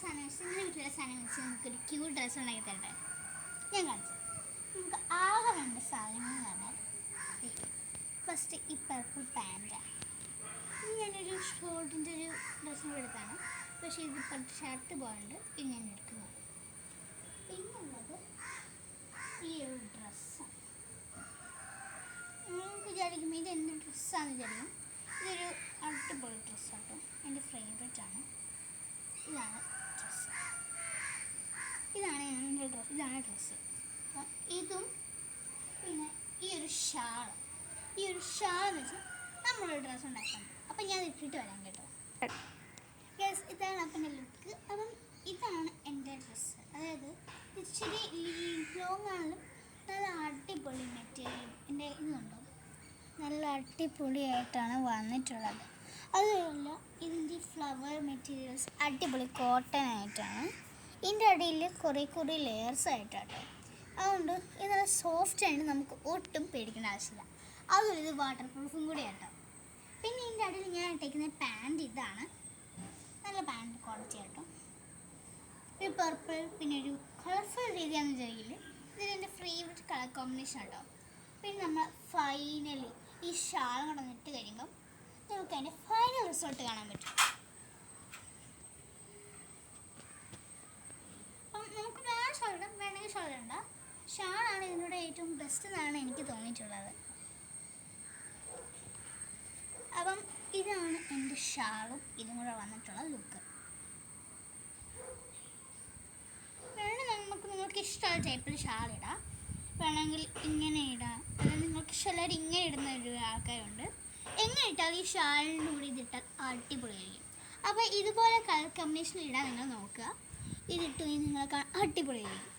സാധനം വെച്ച് നിങ്ങളുടെ വീട്ടിലുള്ള സാധനം വെച്ച് നമുക്കൊരു ക്യൂട്ട് ഡ്രസ്സ് ഉണ്ടാക്കി തരട്ടെ. ഞാൻ കാണിച്ചു. നമുക്ക് ആകെ വേണ്ട സാധനങ്ങൾ എന്ന് പറഞ്ഞാൽ ഫസ്റ്റ് ഈ പർപ്പിൾ പാൻറ്റാണ്. ഇത് ഞാനൊരു ഷോർട്ടിൻ്റെ ഒരു ഡ്രസ്സും എടുത്താണ്, പക്ഷേ ഇത് പട്ട് ഷർട്ട് പോലുണ്ട് ഇങ്ങനെ എടുക്കുന്നത്. പിന്നുള്ളത് ഈ ഒരു ഡ്രസ്സാണ്. നമുക്ക് വിചാരിക്കും ഇത് എന്ത് ഡ്രസ്സാണെന്ന് വിചാരിക്കും. ഇതൊരു അടിപൊളി ഡ്രസ്സാട്ടോ, എൻ്റെ ഫേവറേറ്റാണ്. ഇതാണ് ഡ്രസ്സ്, ഇതാണ് എൻ്റെ ഡ്രസ്സ്, ഇതാണ് ഡ്രസ്സ്. അപ്പം ഇതും പിന്നെ ഈ ഒരു ഷാൾ എന്ന് വെച്ചാൽ നമ്മളൊരു ഡ്രസ്സ് ഉണ്ടാക്കണം. അപ്പം ഞാൻ ഇട്ടിട്ട് വരാം കേട്ടോ. യെസ്, ഇതാണ് അപ്പം എൻ്റെ ലുക്ക്. അപ്പം ഇതാണ് എൻ്റെ ഡ്രസ്സ്. അതായത് ഇച്ചിരി ലോങ് ആണെങ്കിലും നല്ല അടിപൊളി മെറ്റീരിയലും എൻ്റെ ഇതുണ്ടോ നല്ല അടിപൊളിയായിട്ടാണ് വന്നിട്ടുള്ളത്. അതുമല്ല ഇതിൻ്റെ ഫ്ലവർ മെറ്റീരിയൽസ് അടിപൊളി കോട്ടൺ ആയിട്ടാണ്. ഇതിൻ്റെ അടിയിൽ കുറേ ലെയേഴ്സ് ആയിട്ടാട്ടോ. അതുകൊണ്ട് ഇത് നല്ല സോഫ്റ്റ് ആയിട്ട് നമുക്ക് ഒട്ടും പേടിക്കേണ്ട ആവശ്യമില്ല. അതുപോലെ ഇത് വാട്ടർ പ്രൂഫും കൂടി ആട്ടോ. പിന്നെ ഇതിൻ്റെ അടിയിൽ ഞാൻ ഇട്ടേക്കുന്ന പാൻറ് ഇതാണ്, നല്ല പാൻറ് ക്വാളിറ്റി ആട്ടോ. ഒരു പർപ്പിൾ പിന്നെ ഒരു കളർഫുൾ രീതിയാണെന്ന് വിചാരിക്കില്ല, ഇതിലെൻ്റെ ഫേവറേറ്റ് കളർ കോമ്പിനേഷൻ ആട്ടോ. പിന്നെ നമ്മൾ ഫൈനലി ഈ ഷാൾ കൂടെ ഇട്ട് കഴിയുമ്പം നമുക്ക് അതിൻ്റെ ഫൈനൽ റിസൾട്ട് കാണാൻ പറ്റും. അപ്പം നമുക്ക് വേറെ ഷാൾ ഇടാം, വേണമെങ്കിൽ ഷാൾ ഇടണ്ട. ഷാളാണ് ഇതിലൂടെ ഏറ്റവും ബെസ്റ്റ് എന്നാണ് എനിക്ക് തോന്നിയിട്ടുള്ളത്. അപ്പം ഇതാണ് എൻ്റെ ഷാളും ഇതും കൂടെ വന്നിട്ടുള്ള ലുക്ക്. വേണമെങ്കിൽ നിങ്ങൾക്ക് ഇഷ്ടമുള്ള ടൈപ്പിൽ ഷാൾ ഇടാം, വേണമെങ്കിൽ ഇങ്ങനെ ഇടാം. അതായത് നിങ്ങൾക്ക് ചിലർ ഇങ്ങനെ ഇടുന്ന ഒരു ആൾക്കാരുണ്ട്. എങ്ങനെ ഇട്ടാൽ ഈ ഷാളിൻ്റെ കൂടി ഇതിട്ടാൽ അടിപൊളിയായിരിക്കും. അപ്പോൾ ഇതുപോലെ കളർ കോമ്പിനേഷനിൽ ഇടാൻ നിങ്ങൾ നോക്കുക. ഇതിട്ട് നിങ്ങൾക്ക് അടിപൊളിയായിരിക്കും.